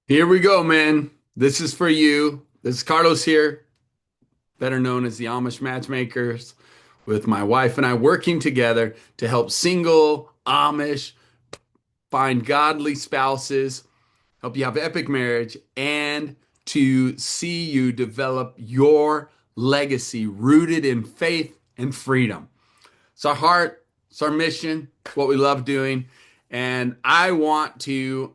Here we go, man. This is for you. This is Carlos here, better known as the Amish Matchmakers, with my wife and I working together to help single Amish find godly spouses, help you have epic marriage, and to see you develop your legacy rooted in faith and freedom. It's our heart, it's our mission, it's what we love doing. And I want to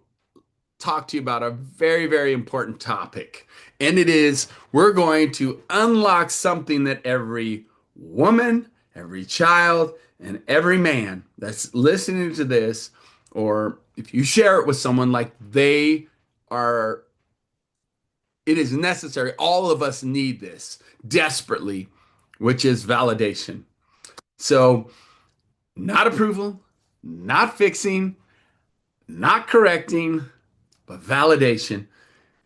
talk to you about a very, very important topic. And it is we're going to unlock something that every woman, every child, and every man that's listening to this, or if you share it with someone, like they are, it is necessary. All of us need this desperately, which is validation. So, not approval, not fixing, not correcting, but validation.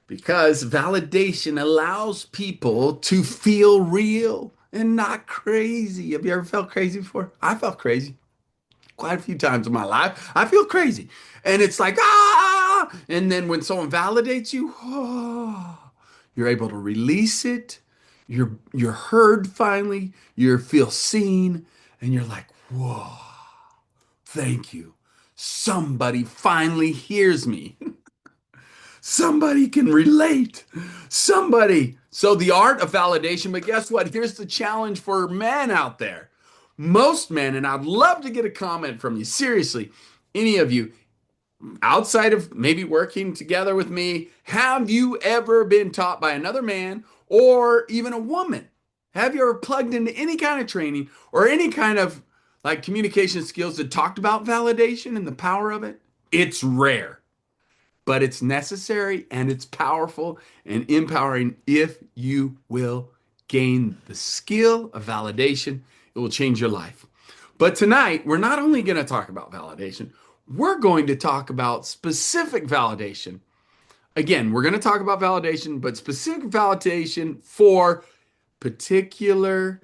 Because validation allows people to feel real and not crazy. Have you ever felt crazy before? I felt crazy quite a few times in my life. I feel crazy. And it's like, ah! And then when someone validates you, oh, you're able to release it. You're heard finally. You feel seen. And you're like, whoa, thank you. Somebody finally hears me. Somebody can relate. Somebody. So the art of validation, but guess what? Here's the challenge for men out there. Most men, and I'd love to get a comment from you. Seriously, any of you outside of maybe working together with me, have you ever been taught by another man or even a woman? Have you ever plugged into any kind of training or any kind of like communication skills that talked about validation and the power of it? It's rare, but it's necessary and it's powerful and empowering if you will gain the skill of validation. It will change your life. But tonight, we're not only going to talk about validation, we're going to talk about specific validation. Again, we're going to talk about validation, but specific validation for particular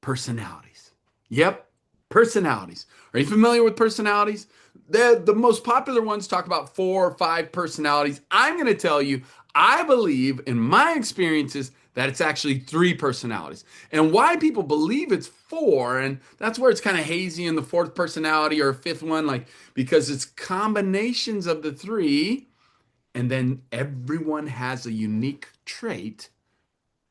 personalities. Yep, personalities. Are you familiar with personalities? The most popular ones talk about 4 or 5 personalities. I'm going to tell you, I believe in my experiences that it's actually 3 personalities. And why people believe it's four, and that's where it's kind of hazy in the fourth personality or fifth one, like because it's combinations of the three, and then everyone has a unique trait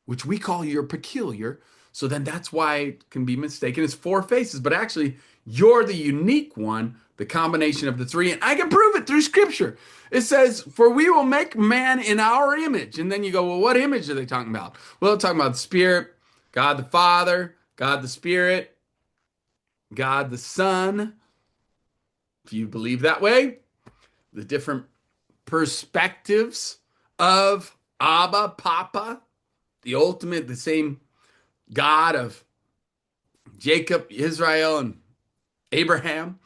which we call your peculiar. So then that's why it can be mistaken as 4 faces, but actually you're the unique one, the combination of the three. And I can prove it through scripture. It says, for we will make man in our image. And then you go, well, what image are they talking about? Well, they're talking about the Spirit, God the Father, God the Spirit, God the Son. If you believe that way, the different perspectives of Abba, Papa, the ultimate, the same God of Jacob, Israel, and Abraham,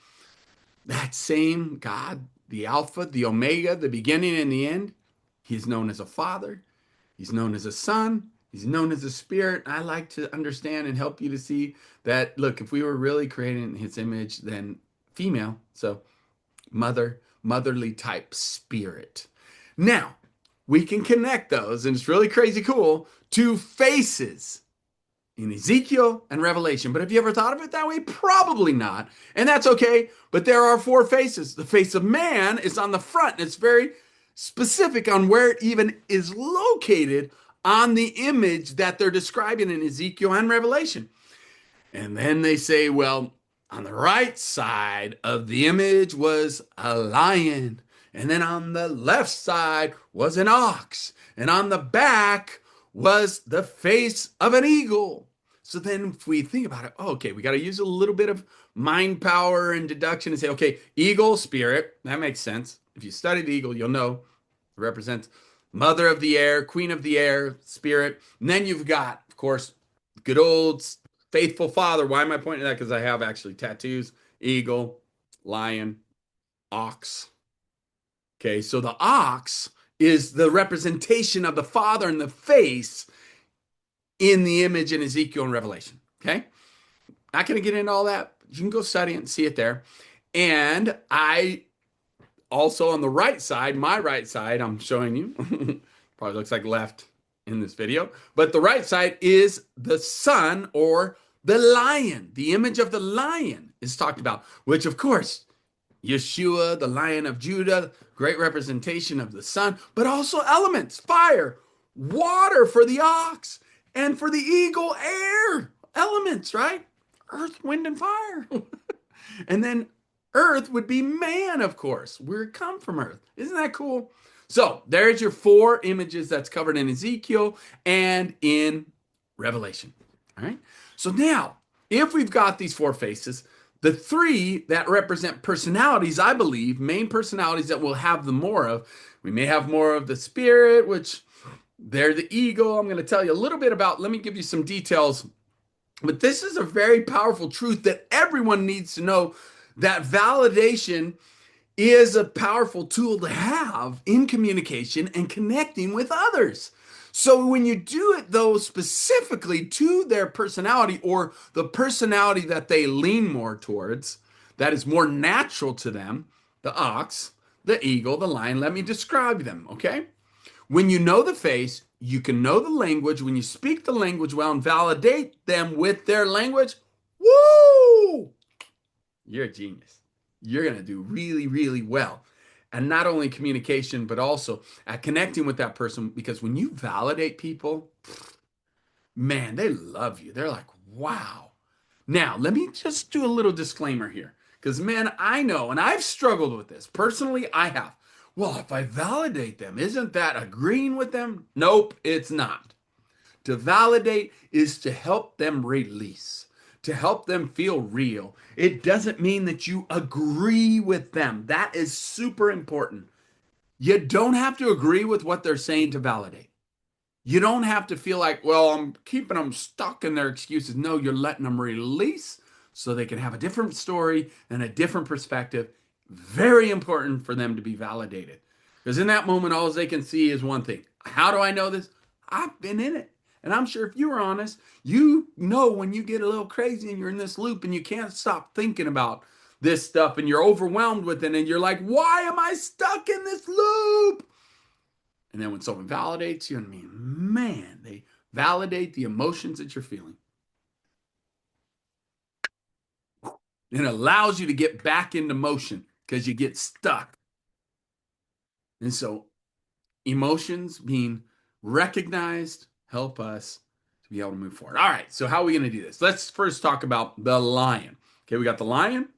that same God, the Alpha, the Omega, the beginning and the end, he's known as a father, he's known as a son, he's known as a spirit. I like to understand and help you to see that, look, if we were really created in his image, then female, so motherly type spirit. Now, we can connect those, and it's really crazy cool, to faces in Ezekiel and Revelation. But have you ever thought of it that way? Probably not. And that's okay. But there are 4 faces. The face of man is on the front, and it's very specific on where it even is located on the image that they're describing in Ezekiel and Revelation. And then they say, well, on the right side of the image was a lion. And then on the left side was an ox. And on the back was the face of an eagle. So then if we think about it, oh, okay, we got to use a little bit of mind power and deduction and say, okay, eagle, spirit, that makes sense. If you study the eagle, you'll know it represents mother of the air, queen of the air, spirit. And then you've got, of course, good old faithful father. Why am I pointing to that? Because I have actually tattoos, eagle, lion, ox. Okay, so the ox is the representation of the father in the face in the image in Ezekiel and Revelation. Okay, not going to get into all that. You can go study it and see it there. And I also on the right side, my right side, I'm showing you, probably looks like left in this video, but the right side is the sun or the lion. The image of the lion is talked about, which of course, Yeshua, the Lion of Judah, great representation of the sun, but also elements, fire, water for the ox, and for the eagle, air, elements, right? Earth, wind, and fire. And then earth would be man, of course. We're come from earth. Isn't that cool? So there's your four images that's covered in Ezekiel and in Revelation. All right. So now, if we've got these four faces, the three that represent personalities, I believe, main personalities that we'll have the more of, we may have more of the spirit, which they're the eagle. I'm going to tell you a little bit about, let me give you some details. But this is a very powerful truth that everyone needs to know, that validation is a powerful tool to have in communication and connecting with others. So when you do it, though, specifically to their personality or the personality that they lean more towards, that is more natural to them, the ox, the eagle, the lion, let me describe them, okay? When you know the face, you can know the language. When you speak the language well and validate them with their language, woo! You're a genius. You're going to do really, really well. And not only communication, but also at connecting with that person. Because when you validate people, man, they love you. They're like, wow. Now, let me just do a little disclaimer here. Because, man, I know, and I've struggled with this. Personally, I have. Well, if I validate them, isn't that agreeing with them? Nope, it's not. To validate is to help them release, to help them feel real. It doesn't mean that you agree with them. That is super important. You don't have to agree with what they're saying to validate. You don't have to feel like, well, I'm keeping them stuck in their excuses. No, you're letting them release so they can have a different story and a different perspective. Very important for them to be validated. Because in that moment, all they can see is one thing. How do I know this? I've been in it. And I'm sure if you were honest, you know when you get a little crazy and you're in this loop and you can't stop thinking about this stuff and you're overwhelmed with it and you're like, why am I stuck in this loop? And then when someone validates you, I mean, man, they validate the emotions that you're feeling. And it allows you to get back into motion because you get stuck. And so emotions being recognized help us to be able to move forward. All right, so how are we going to do this? Let's first talk about the lion. Okay, we got the lion,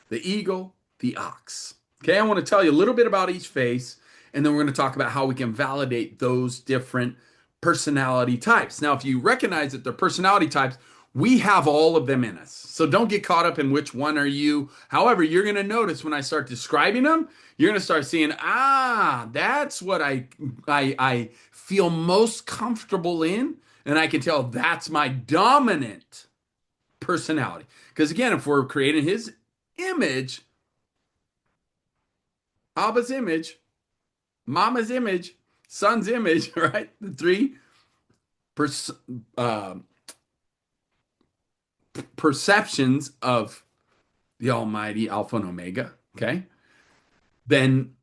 the eagle, the ox. Okay, I want to tell you a little bit about each face, and then we're going to talk about how we can validate those different personality types. Now, if you recognize that they're personality types, we have all of them in us. So don't get caught up in which one are you. However, you're going to notice when I start describing them, you're going to start seeing, that's what I feel most comfortable in. And I can tell that's my dominant personality. Because again, if we're creating his image, Abba's image, Mama's image, son's image, right? The three perceptions of the Almighty Alpha and Omega, okay? Then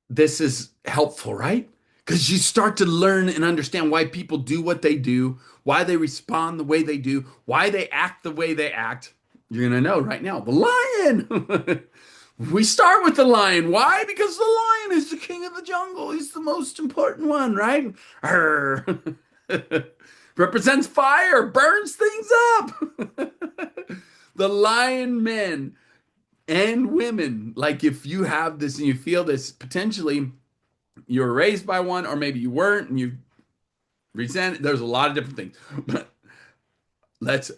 this is helpful, right? Because you start to learn and understand why people do what they do, why they respond the way they do, why they act the way they act. You're going to know right now. The lion. We start with the lion. Why? Because the lion is the king of the jungle. He's the most important one, right? Represents fire, burns things up. The lion men and women, like if you have this and you feel this, potentially you were raised by one, or maybe you weren't and you resent it. There's a lot of different things. But let's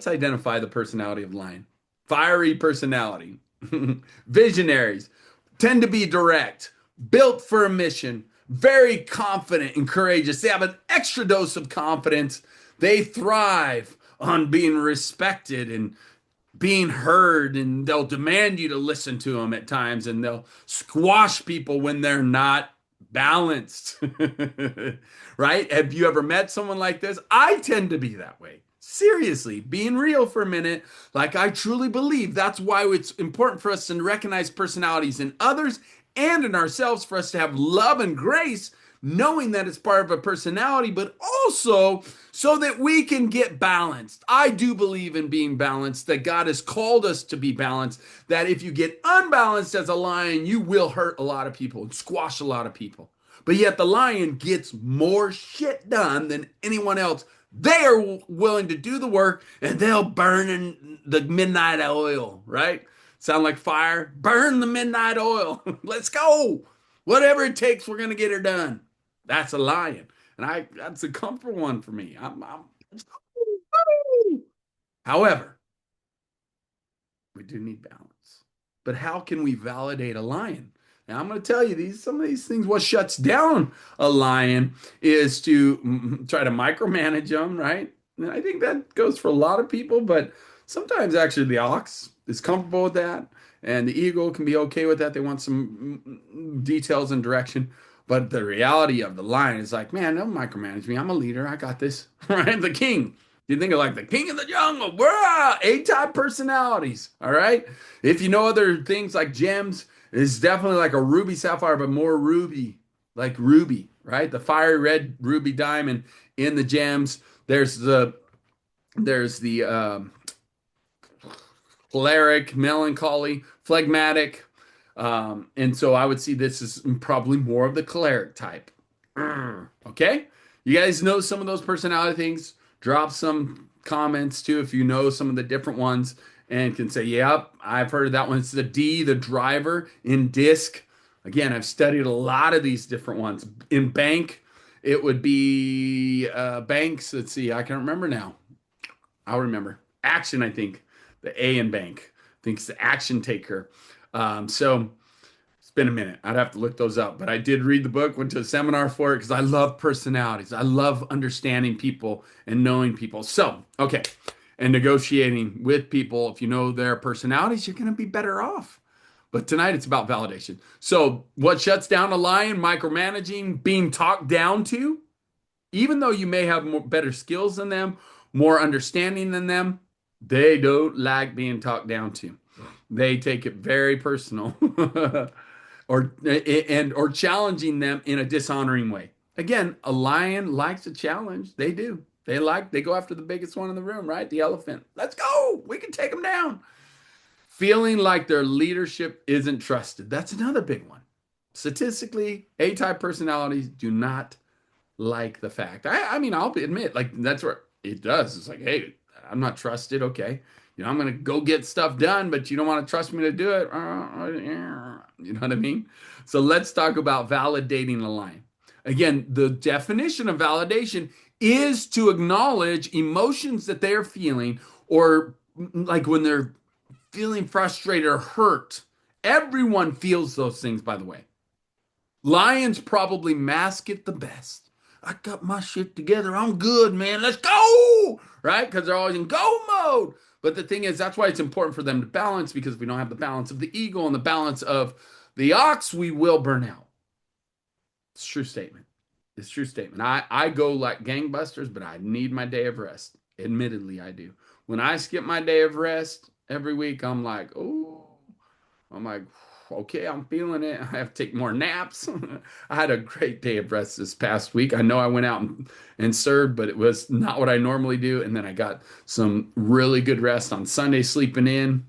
identify the personality of lion. Fiery personality. Visionaries tend to be direct, built for a mission, very confident and courageous. They have an extra dose of confidence. They thrive on being respected and being heard, and they'll demand you to listen to them at times, and they'll squash people when they're not balanced. Right? Have you ever met someone like this? I tend to be that way. Seriously, being real for a minute, like I truly believe that's why it's important for us to recognize personalities in others and in ourselves, for us to have love and grace, knowing that it's part of a personality, but also so that we can get balanced. I do believe in being balanced, that God has called us to be balanced, that if you get unbalanced as a lion, you will hurt a lot of people and squash a lot of people. But yet the lion gets more shit done than anyone else. They are willing to do the work and they'll burn in the midnight oil, right? Sound like fire? Burn the midnight oil. Let's go. Whatever it takes, we're going to get her done. That's a lion. And that's a comfort one for me. Let's go. However, we do need balance. But how can we validate a lion? Now I'm going to tell you some of these things. What shuts down a lion is to try to micromanage them, right? And I think that goes for a lot of people, but sometimes actually the ox is comfortable with that, and the eagle can be okay with that. They want some details and direction. But the reality of the lion is like, man, don't micromanage me. I'm a leader. I got this, right? The king. You think of like the king of the jungle, bruh, A-type personalities, all right? If you know other things like gems, it's definitely like a ruby sapphire, but more ruby, like ruby, right? The fiery red ruby diamond in the gems. There's the choleric, melancholy, phlegmatic. And so I would see this as probably more of the choleric type. Okay? You guys know some of those personality things? Drop some comments too if you know some of the different ones and can say, yep, I've heard of that one. It's the D, the driver in disc. Again, I've studied a lot of these different ones. In bank, it would be banks. Let's see, I can't remember now. I'll remember. Action, I think. The A in bank. I think it's the action taker. So it's been a minute. I'd have to look those up. But I did read the book, went to a seminar for it because I love personalities. I love understanding people and knowing people. So, okay. And negotiating with people. If you know their personalities, you're going to be better off. But tonight it's about validation. So, what shuts down a lion? Micromanaging, being talked down to, even though you may have better skills than them, more understanding than them, they don't like being talked down to. They take it very personal, or challenging them in a dishonoring way. Again, a lion likes a challenge. They do. They go after the biggest one in the room, right? The elephant. Let's go. We can take them down. Feeling like their leadership isn't trusted. That's another big one. Statistically, A-type personalities do not like the fact. I mean, I'll admit, like that's where it does. It's like, hey, I'm not trusted. Okay, I'm gonna go get stuff done, but you don't want to trust me to do it. You know what I mean? So let's talk about validating a line. Again, the definition of validation is to acknowledge emotions that they are feeling, or like when they're feeling frustrated or hurt. Everyone feels those things, by the way. Lions probably mask it the best. I got my shit together. I'm good, man. Let's go. Right? Because they're always in go mode. But the thing is, that's why it's important for them to balance, because if we don't have the balance of the eagle and the balance of the ox, we will burn out. It's a true statement. It's a true statement. I go like gangbusters, but I need my day of rest. Admittedly, I do. When I skip my day of rest every week, I'm like, okay, I'm feeling it. I have to take more naps. I had a great day of rest this past week. I know I went out and served, but it was not what I normally do. And then I got some really good rest on Sunday, sleeping in.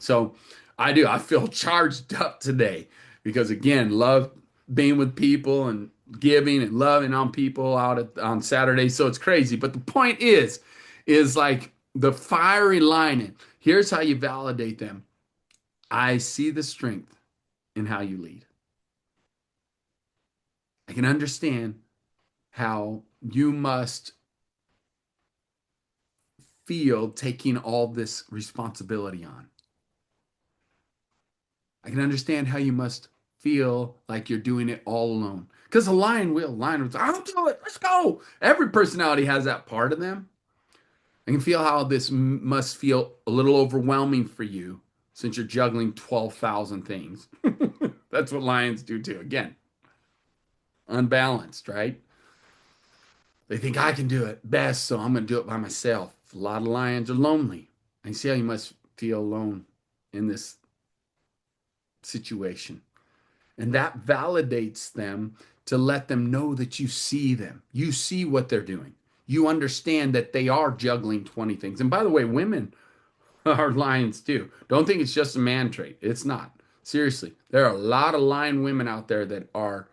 So I feel charged up today because, again, love being with people and giving and loving on people on Saturday. So it's crazy. But the point is like the fiery lining. Here's how you validate them. I see the strength in how you lead. I can understand how you must feel taking all this responsibility on. I can understand how you must feel like you're doing it all alone. Because a lion will. I'll do it. Let's go. Every personality has that part of them. I can feel how this must feel a little overwhelming for you since you're juggling 12,000 things. That's what lions do too. Again, unbalanced, right? They think I can do it best, so I'm going to do it by myself. A lot of lions are lonely. I see how you must feel alone in this situation. And that validates them to let them know that you see them. You see what they're doing. You understand that they are juggling 20 things. And by the way, women are lions too. Don't think it's just a man trait. It's not. Seriously, there are a lot of lion women out there that are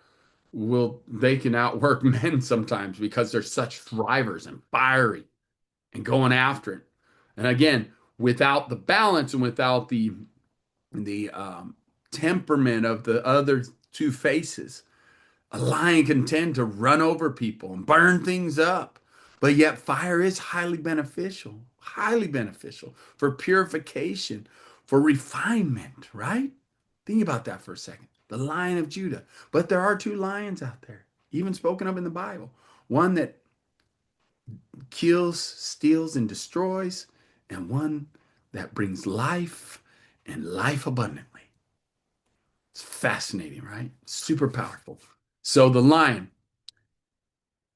will they can outwork men sometimes because they're such thrivers and fiery and going after it. And again, without the balance and without the temperament of the other two faces, a lion can tend to run over people and burn things up. But yet, fire is highly beneficial for purification, for refinement, right? Think about that for a second. The Lion of Judah. But there are two lions out there, even spoken of in the Bible. One that kills, steals, and destroys, and one that brings life and life abundantly. It's fascinating, right? Super powerful. So the lion,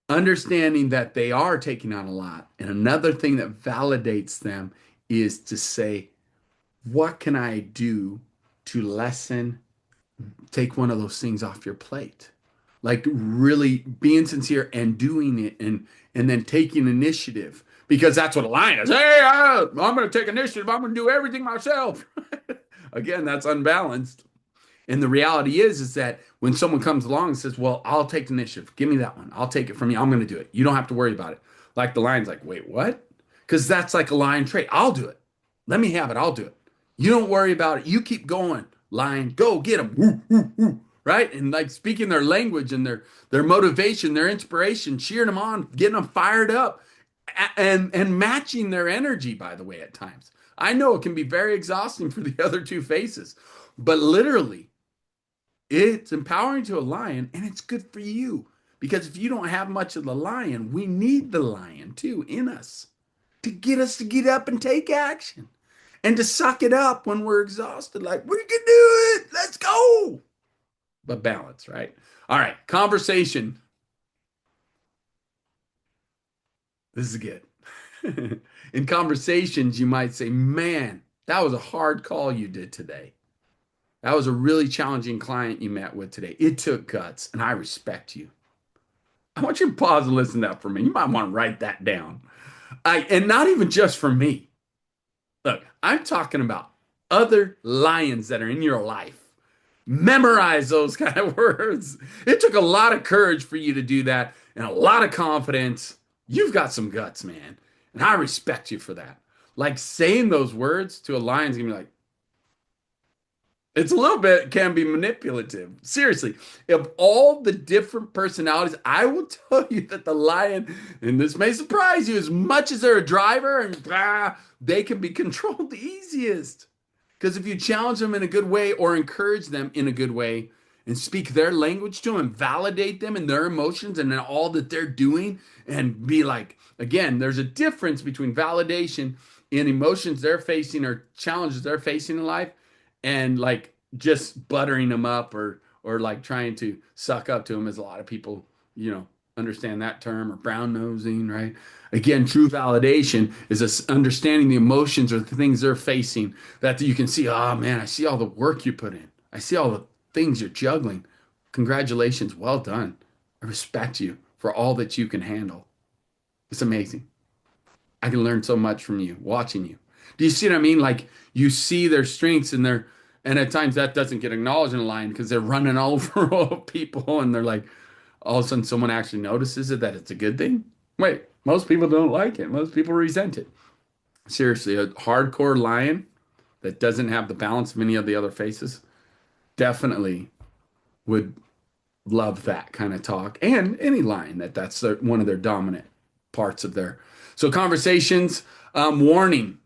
understanding that they are taking on a lot. And another thing that validates them is to say, what can I do to lessen, take one of those things off your plate? Like really being sincere and doing it and then taking initiative because that's what a lion is. Hey, I'm going to take initiative. I'm going to do everything myself. Again, that's unbalanced. And the reality is that when someone comes along and says, "Well, I'll take the initiative. Give me that one. I'll take it from you. I'm going to do it. You don't have to worry about it." Like the lion's like, "Wait, what?" Because that's like a lion trait. I'll do it. Let me have it. I'll do it. You don't worry about it. You keep going, lion. Go get them. Woo, woo, woo. Right? And like speaking their language and their motivation, their inspiration, cheering them on, getting them fired up, and matching their energy. By the way, at times, I know it can be very exhausting for the other two faces, but literally it's empowering to a lion and it's good for you because if you don't have much of the lion, we need the lion too in us to get us to get up and take action and to suck it up when we're exhausted. Like, we can do it. Let's go. But balance, right? All right. Conversation. This is good. In conversations, you might say, man, that was a hard call you did today. That was a really challenging client you met with today. It took guts, and I respect you. I want you to pause and listen to that for me. You might want to write that down. And not even just for me. Look, I'm talking about other lions that are in your life. Memorize those kind of words. It took a lot of courage for you to do that and a lot of confidence. You've got some guts, man. And I respect you for that. Like saying those words to a lion's gonna be like, it's a little bit can be manipulative. Seriously, of all the different personalities, I will tell you that the lion, and this may surprise you, as much as they're a driver and they can be controlled the easiest. Because if you challenge them in a good way or encourage them in a good way and speak their language to them and validate them in their emotions and in all that they're doing and be like, again, there's a difference between validation in emotions they're facing or challenges they're facing in life and like just buttering them up or like trying to suck up to them as a lot of people, understand that term or brown nosing, right? Again, true validation is us understanding the emotions or the things they're facing that you can see, oh man, I see all the work you put in. I see all the things you're juggling. Congratulations. Well done. I respect you for all that you can handle. It's amazing. I can learn so much from you, watching you. Do you see what I mean? Like you see their strengths and at times that doesn't get acknowledged in a line because they're running all over people and they're like, all of a sudden someone actually notices it that it's a good thing. Wait, most people don't like it. Most people resent it. Seriously, a hardcore lion that doesn't have the balance of many of the other faces definitely would love that kind of talk. And any lion one of their dominant parts of their. So conversations, warning.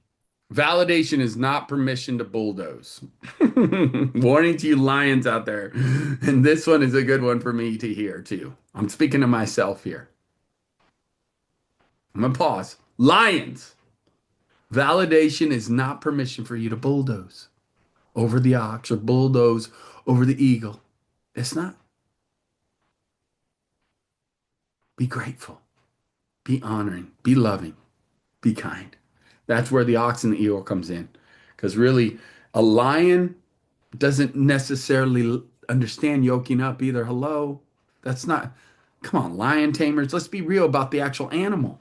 Validation is not permission to bulldoze. Warning to you lions out there. And this one is a good one for me to hear too. I'm speaking to myself here. I'm going to pause. Lions. Validation is not permission for you to bulldoze over the ox or bulldoze over the eagle. It's not. Be grateful. be honoring, be loving, be kind. That's where the ox and the eagle comes in. Because really, a lion doesn't necessarily understand yoking up either. Hello? That's not, come on, lion tamers. Let's be real about the actual animal,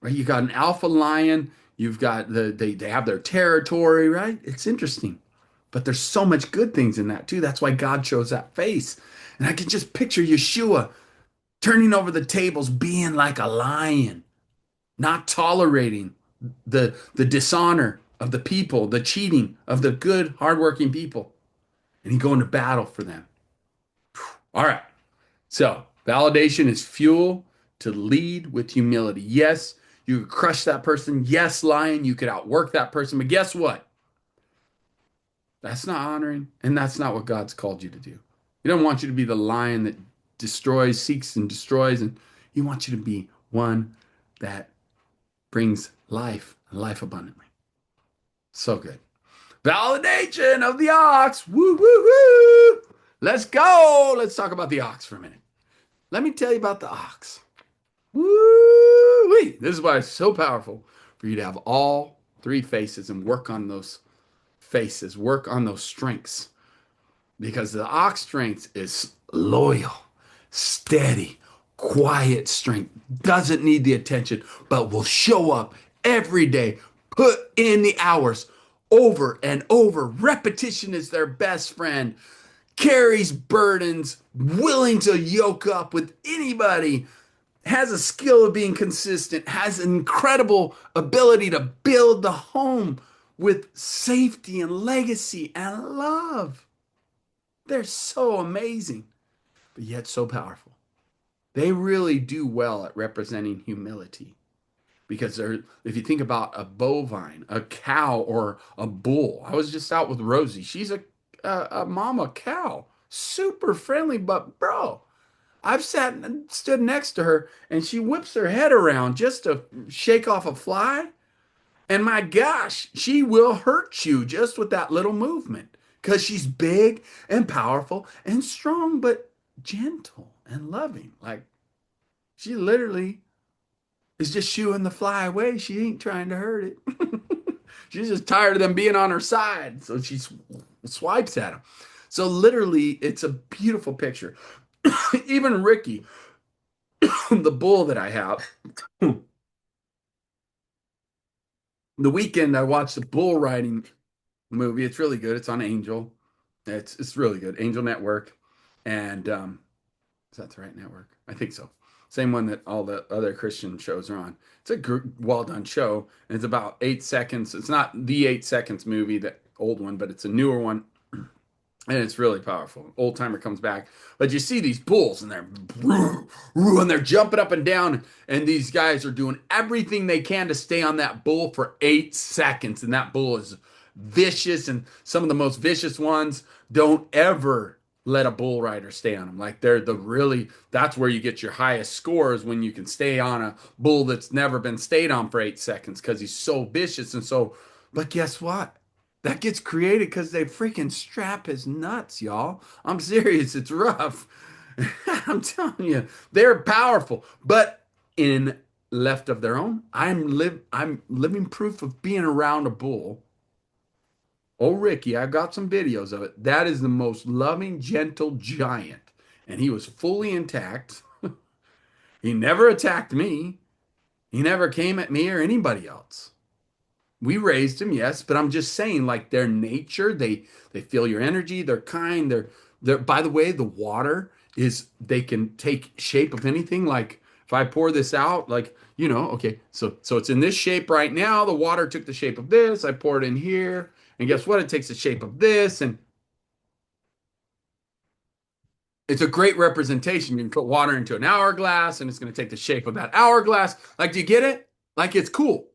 right? You got an alpha lion, you've got they have their territory, right? It's interesting. But there's so much good things in that too. That's why God shows that face. And I can just picture Yeshua turning over the tables, being like a lion, not tolerating the dishonor of the people, the cheating of the good, hardworking people. And he going to battle for them. All right. So validation is fuel to lead with humility. Yes, you could crush that person. Yes, lion, you could outwork that person. But guess what? That's not honoring, and that's not what God's called you to do. He doesn't want you to be the lion that destroys, seeks, and destroys, and He wants you to be one that brings life and life abundantly. So good. Validation of the ox. Woo, woo, woo. Let's go. Let's talk about the ox for a minute. Let me tell you about the ox. Woo-wee. This is why it's so powerful for you to have all three faces and work on those faces, work on those strengths. Because the ox strength is loyal, steady, quiet strength, doesn't need the attention, but will show up every day, put in the hours over and over. Repetition is their best friend, carries burdens, willing to yoke up with anybody, has a skill of being consistent, has an incredible ability to build the home with safety and legacy and love. They're so amazing, but yet so powerful. They really do well at representing humility because they're, if you think about a bovine, a cow, or a bull. I was just out with Rosie. She's a mama cow, super friendly, but bro, I've sat and stood next to her and she whips her head around just to shake off a fly. And my gosh, she will hurt you just with that little movement because she's big and powerful and strong, but gentle and loving. Like she literally is just shooing the fly away. She ain't trying to hurt it. She's just tired of them being on her side. So she swipes at them. So literally, it's a beautiful picture. Even Ricky, the bull that I have, the weekend I watched the bull riding movie. It's really good. It's on Angel. It's really good. Angel Network, and is that the right network? I think so. Same one that all the other Christian shows are on. It's a well done show, and it's about 8 seconds. It's not the 8 seconds movie, that old one, but it's a newer one, and it's really powerful. Old timer comes back, but you see these bulls, and they're jumping up and down, and these guys are doing everything they can to stay on that bull for 8 seconds, and that bull is vicious, and some of the most vicious ones don't ever let a bull rider stay on them. Like they're the really, that's where you get your highest scores, when you can stay on a bull that's never been stayed on for 8 seconds because he's so vicious and so. But guess what? That gets created because they freaking strap his nuts, y'all. I'm serious. It's rough. I'm telling you, they're powerful. But in left of their own, I'm living proof of being around a bull. Oh, Ricky, I've got some videos of it. That is the most loving, gentle giant. And he was fully intact. He never attacked me. He never came at me or anybody else. We raised him, yes, but I'm just saying, like their nature, they feel your energy, they're kind, they're by the way, the water is, they can take shape of anything. Like if I pour this out, like, okay, so it's in this shape right now. The water took the shape of this, I pour it in here, and guess what? It takes the shape of this, and it's a great representation. You can put water into an hourglass and it's going to take the shape of that hourglass. Like, do you get it? Like, it's cool.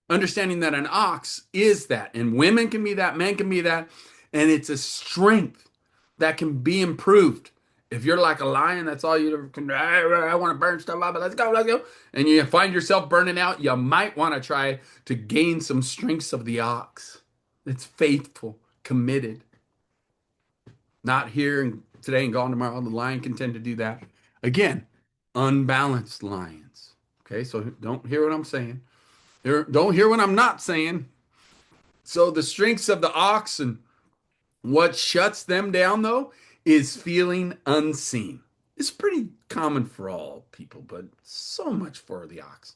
Understanding that an ox is that, and women can be that, men can be that, and it's a strength that can be improved. If you're like a lion, that's all you can. I want to burn stuff up, but let's go. And you find yourself burning out, you might want to try to gain some strengths of the ox. It's faithful, committed, not here and today and gone tomorrow. The lion can tend to do that. Again, unbalanced lions. Okay, so don't hear what I'm saying. Don't hear what I'm not saying. So the strengths of the ox and what shuts them down, though, is feeling unseen. It's pretty common for all people, but so much for the ox.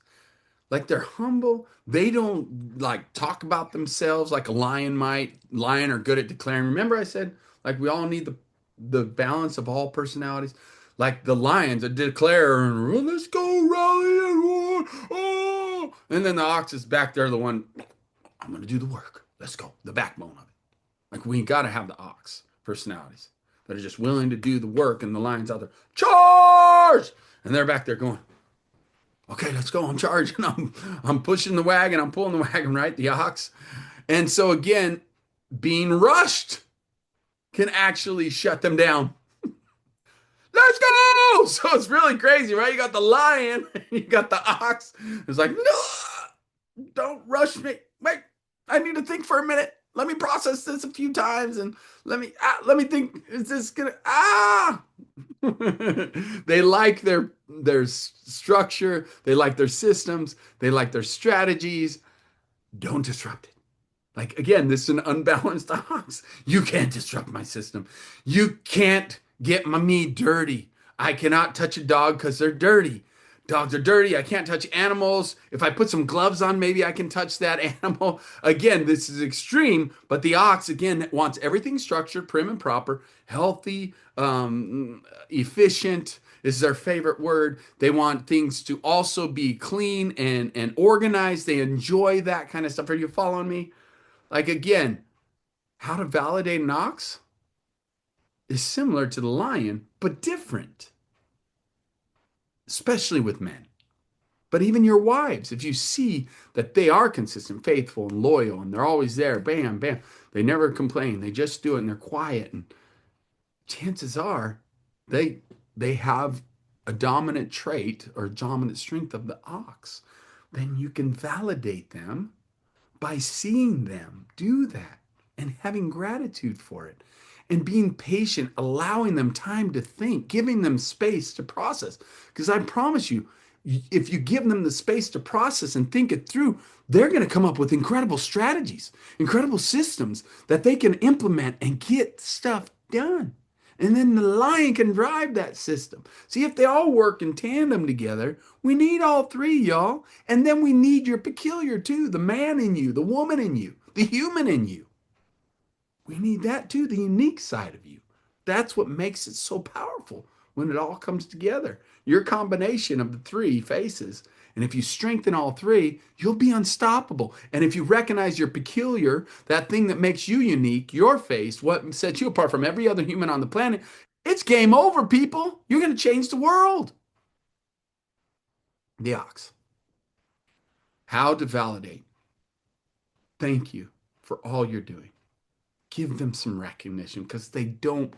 Like they're humble. They don't like talk about themselves like a lion might. Lion are good at declaring. Remember, I said like we all need the balance of all personalities. Like the lions that declare, "Oh, let's go rally and roar. Oh, and then the ox is back there, the one, I'm gonna do the work. Let's go. The backbone of it. Like we gotta have the ox personalities that are just willing to do the work, and the lions out there, charge! And they're back there going, okay, let's go. I'm charging. I'm pushing the wagon. I'm pulling the wagon, right? The ox. And so again, being rushed can actually shut them down. Let's go. So it's really crazy, right? You got the lion, you got the ox. It's like, no, don't rush me. Wait, I need to think for a minute. Let me process this a few times and let me think. Is this gonna they like their structure, they like their systems, they like their strategies. Don't disrupt it. Like again, this is an unbalanced ox. You can't disrupt my system. You can't get me dirty. I cannot touch a dog because they're dirty. Dogs are dirty. I can't touch animals. If I put some gloves on, maybe I can touch that animal. Again, this is extreme, but the ox, again, wants everything structured, prim and proper, healthy, efficient is their favorite word. They want things to also be clean and organized. They enjoy that kind of stuff. Are you following me? Like, again, how to validate an ox is similar to the lion, but different, especially with men. But even your wives, if you see that they are consistent, faithful, and loyal, and they're always there, bam, bam, they never complain, they just do it, and they're quiet, and chances are they they have a dominant trait or dominant strength of the ox. Then you can validate them by seeing them do that and having gratitude for it and being patient, allowing them time to think, giving them space to process. Because I promise you, if you give them the space to process and think it through, they're going to come up with incredible strategies, incredible systems that they can implement and get stuff done. And then the lion can drive that system. See, if they all work in tandem together, we need all three, y'all. And then we need your peculiar too, the man in you, the woman in you, the human in you. We need that too, the unique side of you. That's what makes it so powerful when it all comes together. Your combination of the three faces. And if you strengthen all three, you'll be unstoppable. And if you recognize your peculiar, that thing that makes you unique, your face, what sets you apart from every other human on the planet, it's game over, people. You're going to change the world. The ox. How to validate. Thank you for all you're doing. Give them some recognition because they don't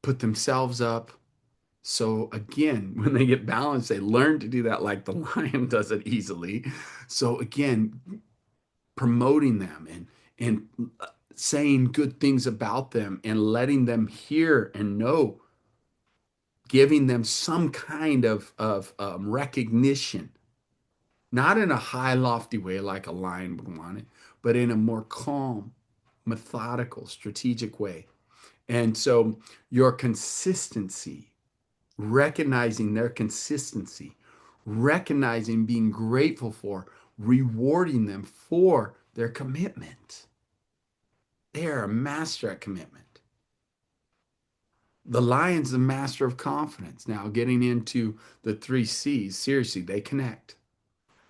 put themselves up. So again, when they get balanced, they learn to do that like the lion does it easily. So again, promoting them and saying good things about them and letting them hear and know, giving them some kind of recognition, not in a high lofty way like a lion would want it, but in a more calm, methodical, strategic way. And so your consistency, recognizing their consistency, recognizing being grateful for, rewarding them for their commitment. They are a master at commitment. The lion's the master of confidence. Now, getting into the three C's, seriously, they connect.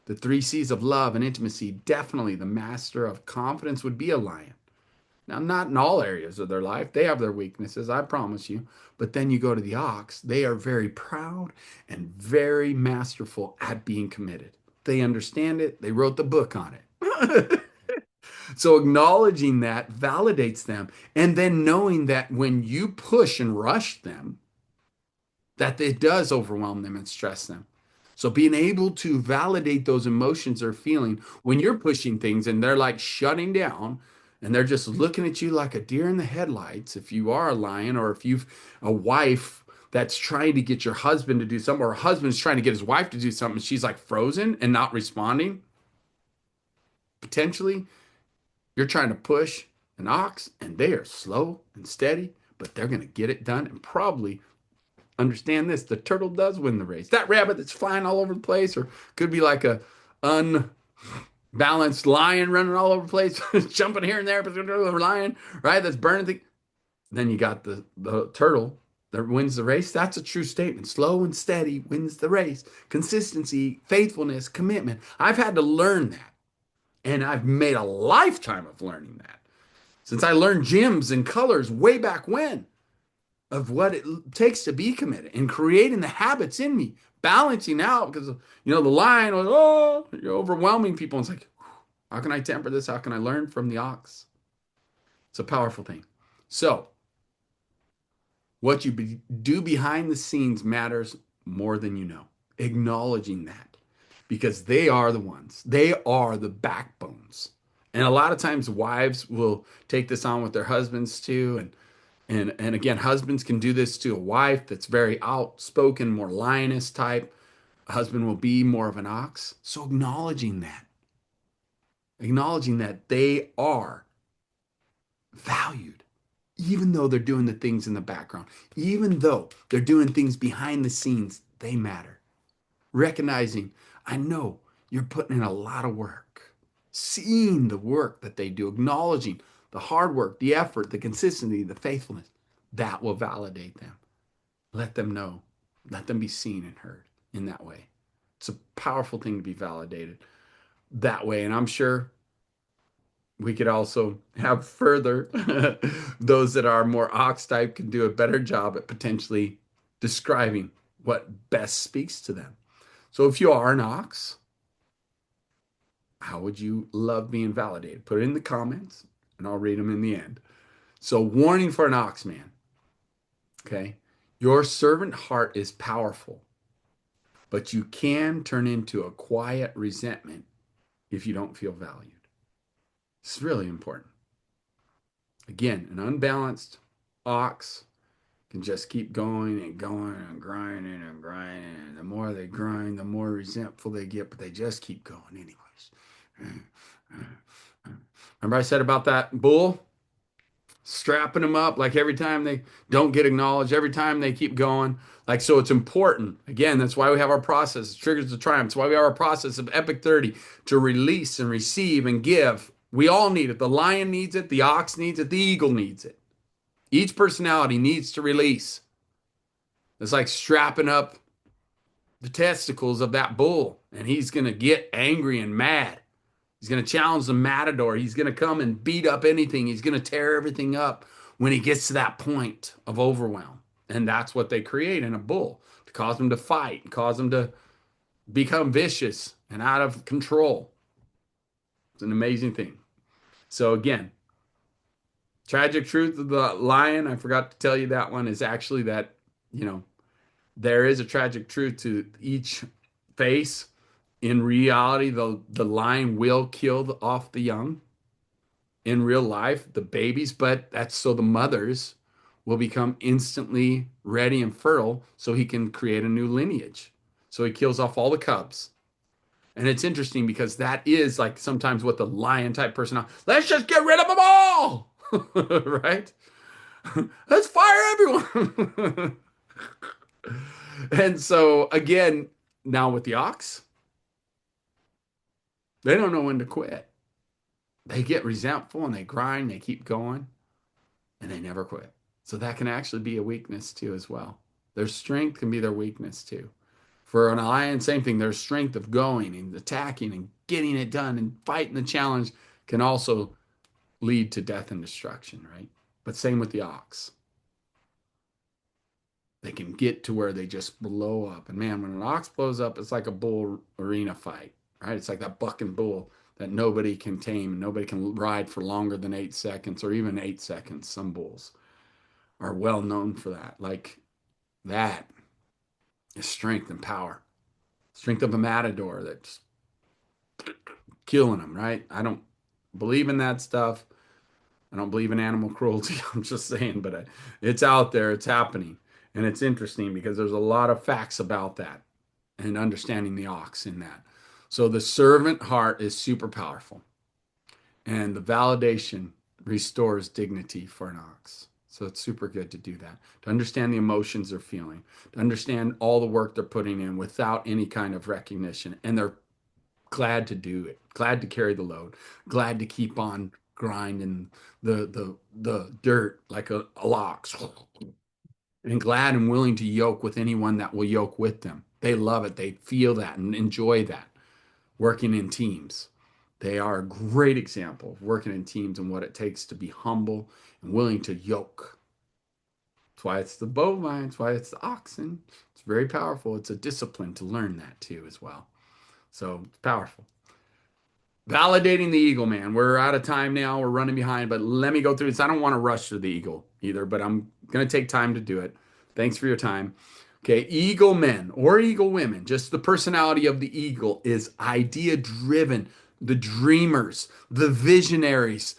The three C's of love and intimacy, definitely the master of confidence would be a lion. Now, not in all areas of their life. They have their weaknesses, I promise you. But then you go to the ox. They are very proud and very masterful at being committed. They understand it. They wrote the book on it. So acknowledging that validates them. And then knowing that when you push and rush them, that it does overwhelm them and stress them. So being able to validate those emotions they're feeling when you're pushing things and they're like shutting down and they're just looking at you like a deer in the headlights, if you are a lion or if you've a wife that's trying to get your husband to do something, or a husband's trying to get his wife to do something, she's like frozen and not responding, potentially you're trying to push an ox and they are slow and steady, but they're going to get it done and probably understand this. The turtle does win the race. That rabbit that's flying all over the place, or could be like a unbalanced lion running all over the place, jumping here and there, but the lion, right? That's burning things. Then you got the turtle that wins the race. That's a true statement. Slow and steady wins the race. Consistency, faithfulness, commitment. I've had to learn that. And I've made a lifetime of learning that. Since I learned gyms and colors way back when, of what it takes to be committed and creating the habits in me, balancing out because the lion was, oh, you're overwhelming people. And it's like, how can I temper this? How can I learn from the ox? It's a powerful thing. So what you do behind the scenes matters more than you know. Acknowledging that, because they are the ones, they are the backbones. And a lot of times wives will take this on with their husbands too. And again, husbands can do this to a wife that's very outspoken, more lioness type. A husband will be more of an ox. So acknowledging that they are valued, even though they're doing the things in the background, even though they're doing things behind the scenes, they matter. Recognizing, I know you're putting in a lot of work, seeing the work that they do, acknowledging the hard work, the effort, the consistency, the faithfulness, that will validate them. Let them know, let them be seen and heard in that way. It's a powerful thing to be validated that way. And I'm sure we could also have further those that are more ox type can do a better job at potentially describing what best speaks to them. So if you are an ox, how would you love being validated? Put it in the comments and I'll read them in the end. So, warning for an ox man. Okay. Your servant heart is powerful, but you can turn into a quiet resentment if you don't feel valued. It's really important. Again, an unbalanced ox can just keep going and going and grinding and grinding. And the more they grind, the more resentful they get, but they just keep going anyways. Remember I said about that bull? Strapping them up, like every time they don't get acknowledged, every time they keep going. Like, so it's important. Again, that's why we have our process, triggers of triumph. That's why we have our process of Epic 30 to release and receive and give. We all need it. The lion needs it. The ox needs it. The eagle needs it. Each personality needs to release. It's like strapping up the testicles of that bull, and he's going to get angry and mad. He's going to challenge the matador. He's going to come and beat up anything. He's going to tear everything up when he gets to that point of overwhelm. And that's what they create in a bull, to cause them to fight, cause them to become vicious and out of control. It's an amazing thing. So again, tragic truth of the lion, I forgot to tell you that one, is actually that, there is a tragic truth to each face. In reality, the lion will kill off the young in real life, the babies, but that's so the mothers will become instantly ready and fertile so he can create a new lineage. So he kills off all the cubs. And it's interesting because that is like sometimes what the lion type person, let's just get rid of them all, right? Let's fire everyone. And so again, now with the ox, they don't know when to quit. They get resentful and they grind, they keep going, and they never quit. So that can actually be a weakness too, as well. Their strength can be their weakness too. For an lion, same thing. Their strength of going and attacking and getting it done and fighting the challenge can also lead to death and destruction, right? But same with the ox. They can get to where they just blow up. And man, when an ox blows up, it's like a bull arena fight, right? It's like that bucking bull that nobody can tame. Nobody can ride for longer than 8 seconds or even 8 seconds. Some bulls are well known for that. Like that is strength and power. Strength of a matador that's killing them, right? I don't believe in that stuff. I don't believe in animal cruelty. I'm just saying, but it's out there. It's happening. And it's interesting because there's a lot of facts about that and understanding the ox in that. So the servant heart is super powerful, and the validation restores dignity for an ox. So it's super good to do that, to understand the emotions they're feeling, to understand all the work they're putting in without any kind of recognition. And they're glad to do it, glad to carry the load, glad to keep on grinding the dirt like a ox, and glad and willing to yoke with anyone that will yoke with them. They love it. They feel that and enjoy that working in teams. They are a great example of working in teams and what it takes to be humble and willing to yoke. That's why it's the bovine. That's why it's the oxen. It's very powerful. It's a discipline to learn that too as well. So it's powerful. Validating the eagle, man. We're out of time now. We're running behind, but let me go through this. I don't want to rush through the eagle either, but I'm going to take time to do it. Thanks for your time. Okay, eagle men or eagle women, just the personality of the eagle is idea driven, the dreamers, the visionaries.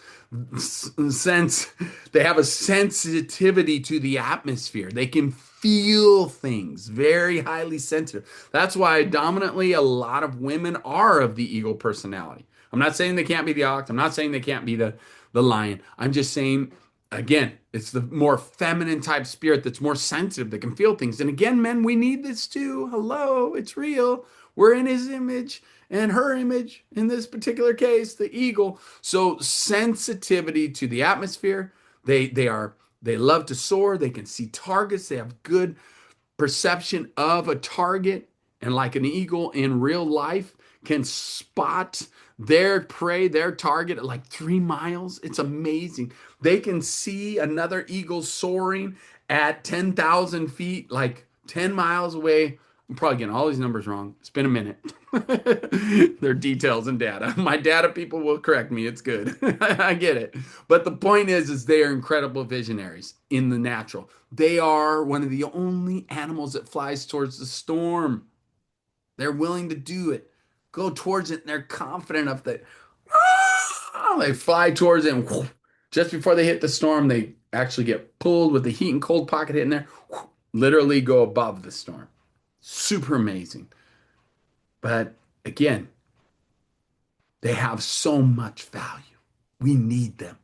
Sense they have a sensitivity to the atmosphere. They can feel things, very highly sensitive. That's why dominantly a lot of women are of the eagle personality. I'm not saying they can't be the ox. I'm not saying they can't be the lion. I'm just saying, again, it's the more feminine type spirit that's more sensitive, that can feel things. And again, men, we need this too. Hello, it's real. We're in his image and her image in this particular case, the eagle. So sensitivity to the atmosphere. They love to soar. They can see targets. They have good perception of a target, and like an eagle in real life can spot their prey, their target at like 3 miles. It's amazing. They can see another eagle soaring at 10,000 feet, like 10 miles away. I'm probably getting all these numbers wrong. It's been a minute. They're details and data. My data people will correct me. It's good. I get it. But the point is they are incredible visionaries in the natural. They are one of the only animals that flies towards the storm. They're willing to do it, go towards it, and they're confident of that. They fly towards it, and just before they hit the storm, they actually get pulled with the heat and cold pocket hitting there, literally go above the storm. Super amazing. But again, they have so much value. We need them.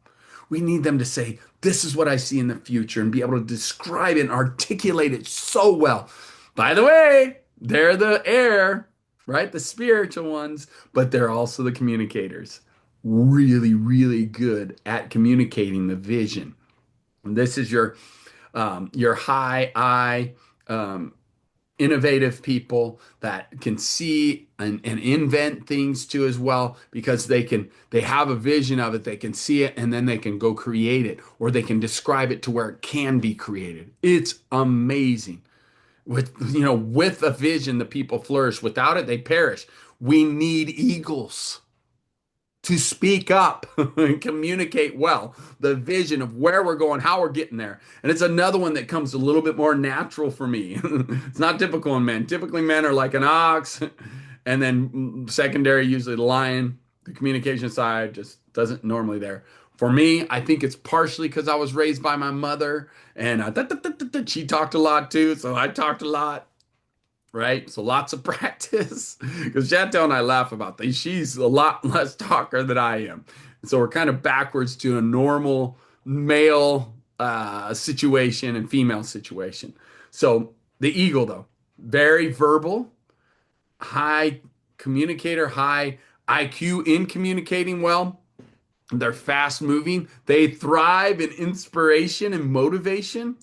We need them to say, this is what I see in the future, and be able to describe it and articulate it so well. By the way, they're the air, right? The spiritual ones, but they're also the communicators. Really, really good at communicating the vision. And this is your high eye, innovative people that can see and invent things too as well, because they have a vision of it, they can see it, and then they can go create it, or they can describe it to where it can be created. It's amazing. With a vision, the people flourish. Without it, they perish. We need eagles to speak up and communicate well the vision of where we're going, how we're getting there. And it's another one that comes a little bit more natural for me. It's not typical in men. Typically, men are like an ox, and then secondary, usually the lion. The communication side just doesn't normally there. For me, I think it's partially because I was raised by my mother, and she talked a lot too, so I talked a lot, right? So lots of practice. Because Chantel and I laugh about this. She's a lot less talker than I am. So we're kind of backwards to a normal male situation and female situation. So the eagle, though, very verbal, high communicator, high IQ in communicating well. They're fast moving. They thrive in inspiration and motivation.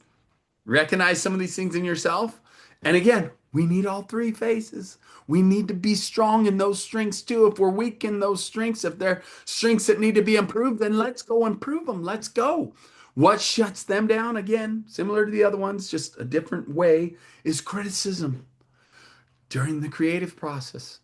Recognize some of these things in yourself. And again, we need all three faces. We need to be strong in those strengths too. If we're weak in those strengths, if they're strengths that need to be improved, then let's go improve them. Let's go. What shuts them down, again, similar to the other ones, just a different way, is criticism during the creative process.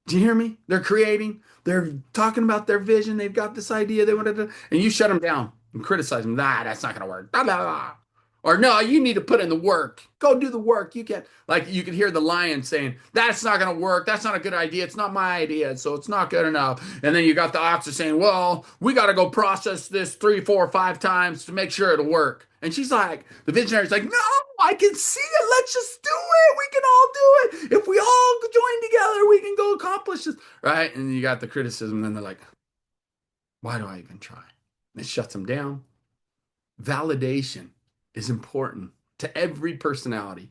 Do you hear me? They're creating, they're talking about their vision, they've got this idea they want to do, and you shut them down and criticize them. Nah, that's not going to work. Blah, blah, blah. Or no, you need to put in the work. Go do the work. You can like you can hear the lion saying, "That's not going to work. That's not a good idea. It's not my idea, so it's not good enough." And then you got the ox saying, "Well, we got to go process this three, four, five times to make sure it'll work." And she's like, the visionary's like, "No, I can see it. Let's just do it. We can all do it. If we all join together, we can go accomplish this." Right? And you got the criticism. And then they're like, "Why do I even try?" It shuts them down. Validation is important to every personality.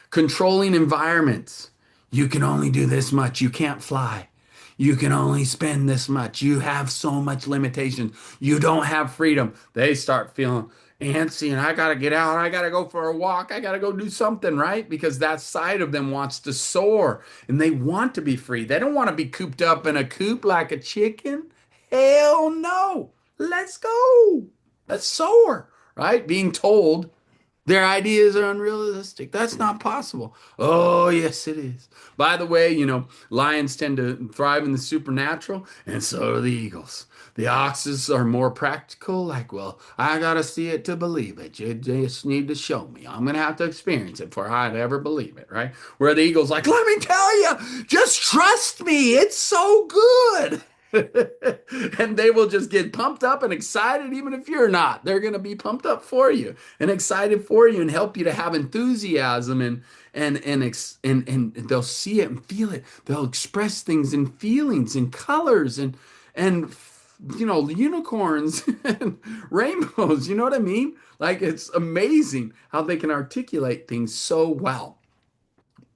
Controlling environments. You can only do this much. You can't fly. You can only spend this much. You have so much limitations. You don't have freedom. They start feeling antsy and I got to get out. I got to go for a walk. I got to go do something, right? Because that side of them wants to soar and they want to be free. They don't want to be cooped up in a coop like a chicken. Hell no. Let's go. Let's soar, right? Being told their ideas are unrealistic. That's not possible. Oh, yes, it is. By the way, lions tend to thrive in the supernatural, and so do the eagles. The oxes are more practical, like, well, I gotta see it to believe it. You just need to show me. I'm gonna have to experience it before I'd ever believe it, right? Where the eagle's like, let me tell you, just trust me. It's so good. And they will just get pumped up and excited, even if you're not. They're going to be pumped up for you and excited for you and help you to have enthusiasm and they'll see it and feel it. They'll express things in feelings and colors and unicorns and rainbows. You know what I mean? Like it's amazing how they can articulate things so well.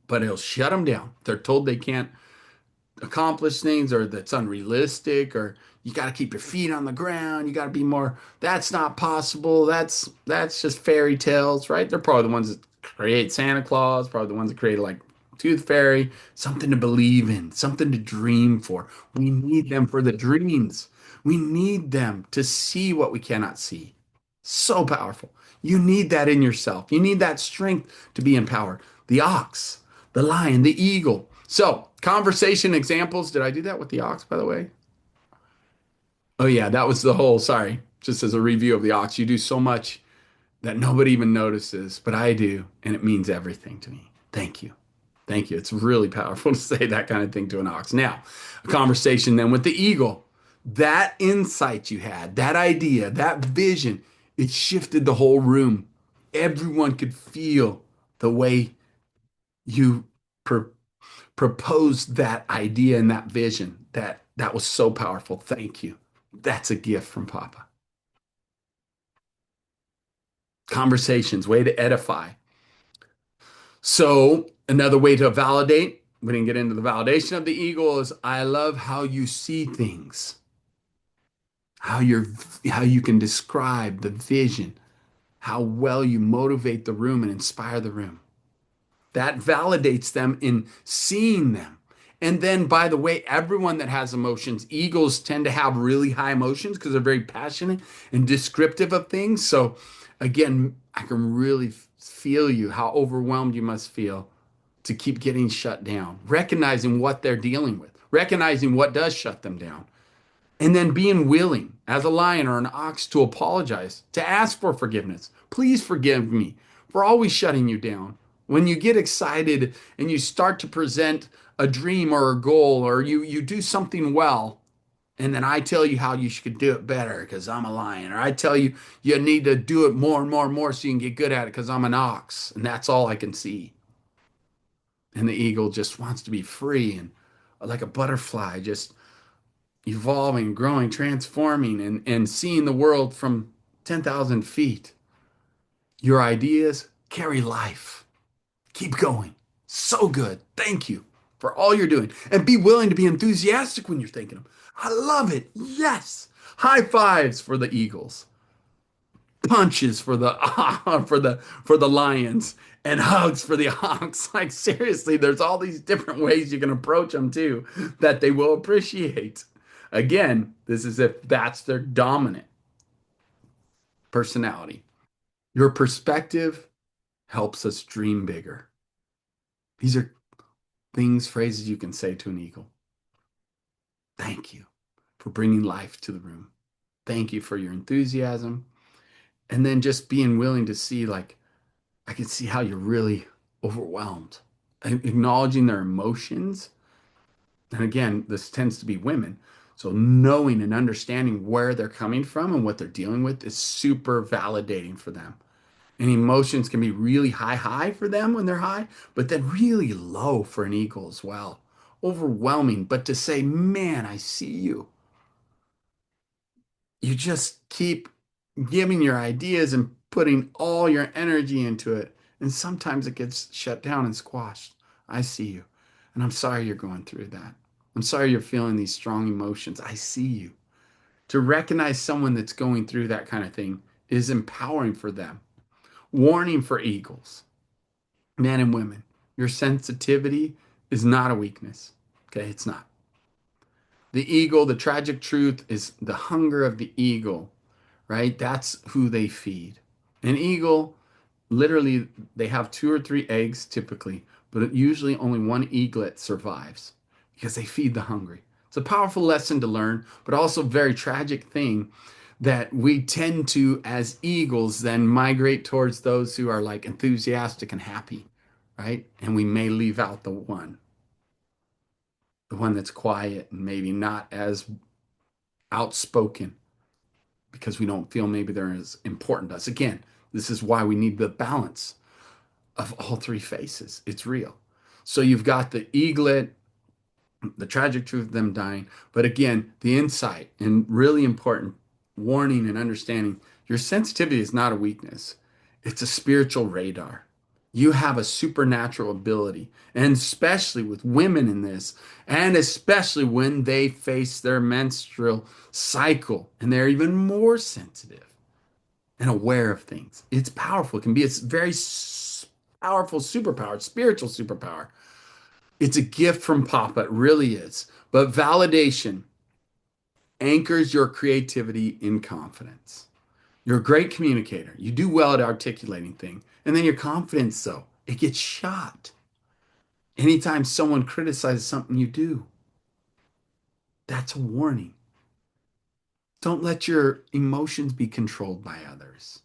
But it'll shut them down. They're told they can't accomplish things or that's unrealistic or you got to keep your feet on the ground, you got to be more, that's not possible, that's just fairy tales, right? They're probably the ones that create Santa Claus, probably the ones that created like Tooth Fairy. Something to believe in, something to dream for. We need them for the dreams. We need them to see what we cannot see. So powerful. You need that in yourself. You need that strength to be empowered. The ox, the lion, the eagle. So, conversation examples. Did I do that with the ox, by the way? Oh, yeah, that was the whole, sorry, just as a review of the ox. You do so much that nobody even notices, but I do, and it means everything to me. Thank you. Thank you. It's really powerful to say that kind of thing to an ox. Now, a conversation then with the eagle. That insight you had, that idea, that vision, it shifted the whole room. Everyone could feel the way you pro proposed that idea and that vision. That was so powerful. Thank you. That's a gift from Papa. Conversations, way to edify. So another way to validate, we didn't get into the validation of the eagle, is I love how you see things, how you can describe the vision, how well you motivate the room and inspire the room. That validates them in seeing them. And then, by the way, everyone that has emotions, eagles tend to have really high emotions because they're very passionate and descriptive of things. So, again, I can really feel you, how overwhelmed you must feel to keep getting shut down, recognizing what they're dealing with, recognizing what does shut them down, and then being willing as a lion or an ox to apologize, to ask for forgiveness. Please forgive me for always shutting you down. When you get excited and you start to present a dream or a goal or you do something well, and then I tell you how you should do it better because I'm a lion, or I tell you you need to do it more and more and more so you can get good at it because I'm an ox, and that's all I can see. And the eagle just wants to be free and like a butterfly, just evolving, growing, transforming, and seeing the world from 10,000 feet. Your ideas carry life. Keep going. So good. Thank you for all you're doing. And be willing to be enthusiastic when you're thinking them. I love it. Yes. High fives for the Eagles. Punches for the for the Lions and hugs for the Hawks. Like seriously, there's all these different ways you can approach them too that they will appreciate. Again, this is if that's their dominant personality. Your perspective helps us dream bigger. These are things, phrases you can say to an eagle. Thank you for bringing life to the room. Thank you for your enthusiasm. And then just being willing to see, like, I can see how you're really overwhelmed. Acknowledging their emotions. And again, this tends to be women. So knowing and understanding where they're coming from and what they're dealing with is super validating for them. And emotions can be really high for them when they're high, but then really low for an eagle as well. Overwhelming. But to say, man, I see you. You just keep giving your ideas and putting all your energy into it. And sometimes it gets shut down and squashed. I see you. And I'm sorry you're going through that. I'm sorry you're feeling these strong emotions. I see you. To recognize someone that's going through that kind of thing is empowering for them. Warning for eagles, men and women. Your sensitivity is not a weakness. Okay, it's not. The eagle, the tragic truth is the hunger of the eagle, right? That's who they feed. An eagle, literally, they have two or three eggs typically, but usually only one eaglet survives because they feed the hungry. It's a powerful lesson to learn, but also a very tragic thing that we tend to, as eagles, then migrate towards those who are like enthusiastic and happy, right? And we may leave out the one that's quiet and maybe not as outspoken because we don't feel maybe they're as important to us. Again, this is why we need the balance of all three faces. It's real. So you've got the eaglet, the tragic truth of them dying, but again, the insight and really important warning and understanding your sensitivity is not a weakness, it's a spiritual radar. You have a supernatural ability, and especially with women in this, and especially when they face their menstrual cycle and they're even more sensitive and aware of things. It's powerful. It can be a very powerful superpower, spiritual superpower. It's a gift from Papa. It really is. But validation anchors your creativity in confidence. You're a great communicator. You do well at articulating things. And then your confidence, though, it gets shot. Anytime someone criticizes something you do, that's a warning. Don't let your emotions be controlled by others.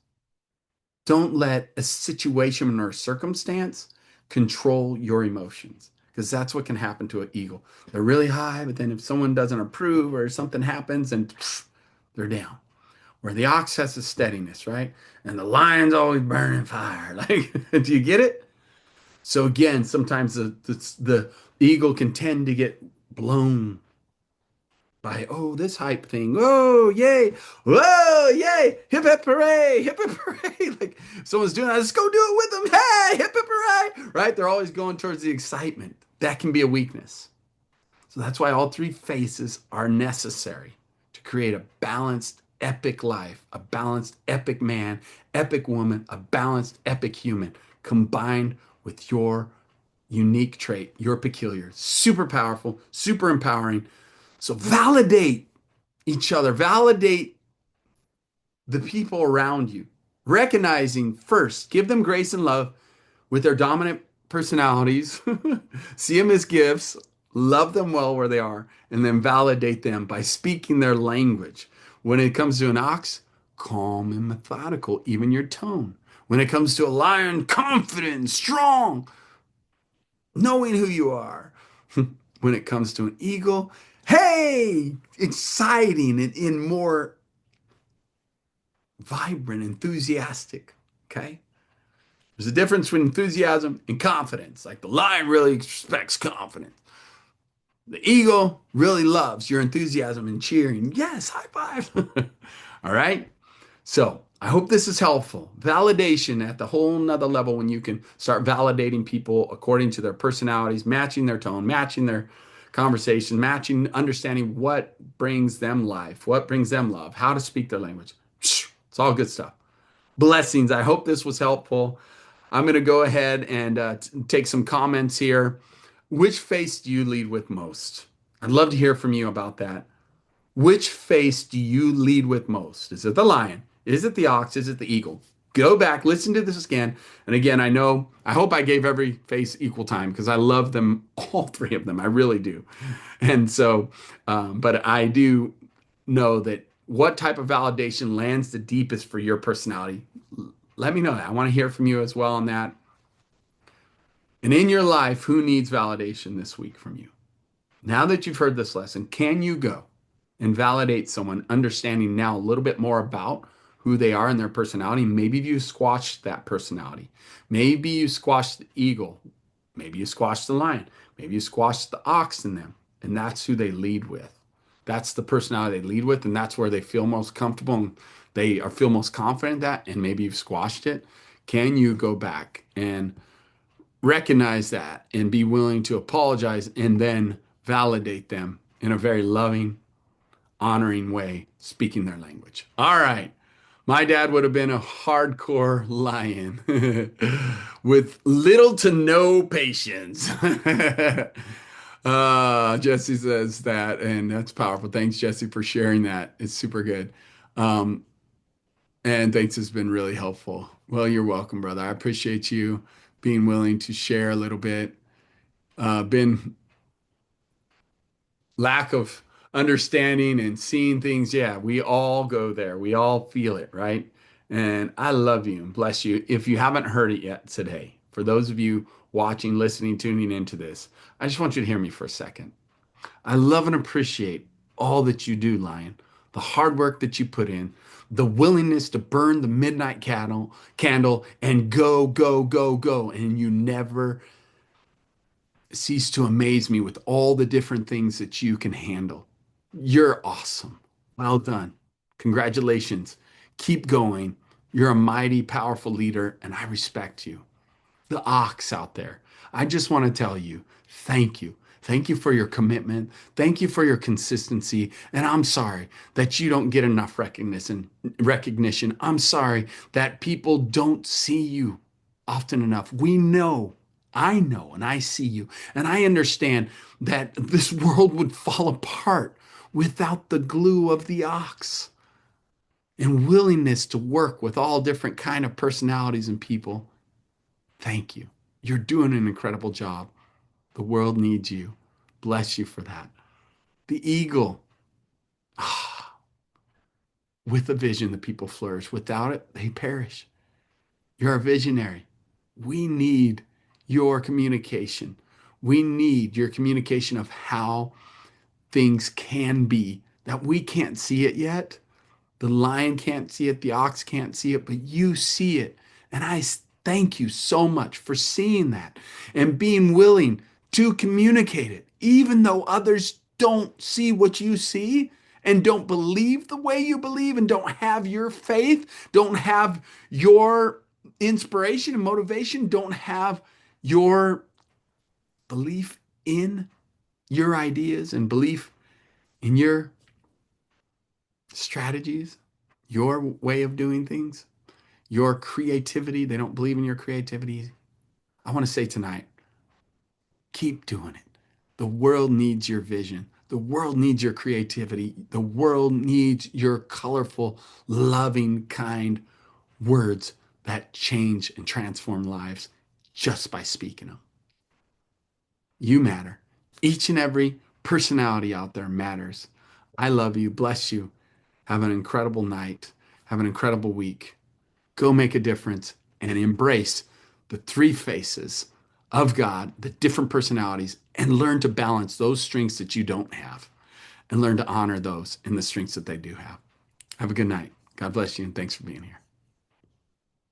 Don't let a situation or a circumstance control your emotions because that's what can happen to an eagle. They're really high, but then if someone doesn't approve or something happens and they're down. Where the ox has a steadiness, right? And the lion's always burning fire. Like, do you get it? So again, sometimes the eagle can tend to get blown by, oh, this hype thing. Oh, yay. Whoa, yay. Hip hip hooray. Hip hip hooray. Like someone's doing that. Let's go do it with them. Hey, hip hip hooray. Right? They're always going towards the excitement. That can be a weakness. So that's why all three faces are necessary to create a balanced, epic life, a balanced, epic man, epic woman, a balanced, epic human, combined with your unique trait, your peculiar, super powerful, super empowering. So validate each other, validate the people around you, recognizing first, give them grace and love with their dominant personalities, see them as gifts, love them well where they are, and then validate them by speaking their language. When it comes to an ox, calm and methodical, even your tone. When it comes to a lion, confident, strong, knowing who you are. When it comes to an eagle, hey, exciting and in more vibrant, enthusiastic. Okay. There's a difference between enthusiasm and confidence. Like the lion really expects confidence. The eagle really loves your enthusiasm and cheering. Yes, high five. All right. So I hope this is helpful. Validation at the whole nother level when you can start validating people according to their personalities, matching their tone, matching their conversation, matching, understanding what brings them life, what brings them love, how to speak their language. It's all good stuff. Blessings. I hope this was helpful. I'm going to go ahead and take some comments here. Which face do you lead with most? I'd love to hear from you about that. Which face do you lead with most? Is it the lion? Is it the ox? Is it the eagle? Go back, listen to this again. And again, I hope I gave every face equal time because I love them, all three of them. I really do. And so, but I do know that what type of validation lands the deepest for your personality Let me know that. I want to hear from you as well on that. And in your life, who needs validation this week from you? Now that you've heard this lesson, can you go and validate someone, understanding now a little bit more about who they are and their personality? Maybe you squashed that personality. Maybe you squashed the eagle. Maybe you squashed the lion. Maybe you squashed the ox in them. And that's who they lead with. That's the personality they lead with. And that's where they feel most comfortable and they are feel most confident in that. And maybe you've squashed it. Can you go back and recognize that and be willing to apologize and then validate them in a very loving, honoring way, speaking their language? All right. My dad would have been a hardcore lion with little to no patience. Jesse says that, and that's powerful. Thanks, Jesse, for sharing that. It's super good. Um, and thanks has been really helpful. Well, you're welcome, brother. I appreciate you being willing to share a little bit. Been lack of understanding and seeing things. Yeah, we all go there. We all feel it, right? And I love you and bless you. If you haven't heard it yet today, for those of you watching, listening, tuning into this, I just want you to hear me for a second. I love and appreciate all that you do, Lion, the hard work that you put in, the willingness to burn the midnight candle and go, go, go, go. And you never cease to amaze me with all the different things that you can handle. You're awesome. Well done. Congratulations. Keep going. You're a mighty, powerful leader, and I respect you. The ox out there, I just want to tell you, thank you. Thank you for your commitment. Thank you for your consistency. And I'm sorry that you don't get enough recognition. I'm sorry that people don't see you often enough. We know, I know, and I see you. And I understand that this world would fall apart without the glue of the ox and willingness to work with all different kind of personalities and people. Thank you. You're doing an incredible job. The world needs you. Bless you for that. The eagle, with a vision, the people flourish. Without it, they perish. You're a visionary. We need your communication. We need your communication of how things can be that we can't see it yet. The lion can't see it, the ox can't see it, but you see it. And I thank you so much for seeing that and being willing to communicate it, even though others don't see what you see and don't believe the way you believe and don't have your faith, don't have your inspiration and motivation, don't have your belief in your ideas and belief in your strategies, your way of doing things, your creativity. They don't believe in your creativity. I want to say tonight, keep doing it. The world needs your vision. The world needs your creativity. The world needs your colorful, loving, kind words that change and transform lives just by speaking them. You matter. Each and every personality out there matters. I love you. Bless you. Have an incredible night. Have an incredible week. Go make a difference and embrace the three faces of God, the different personalities, and learn to balance those strengths that you don't have and learn to honor those and the strengths that they do have. Have a good night. God bless you, and thanks for being here.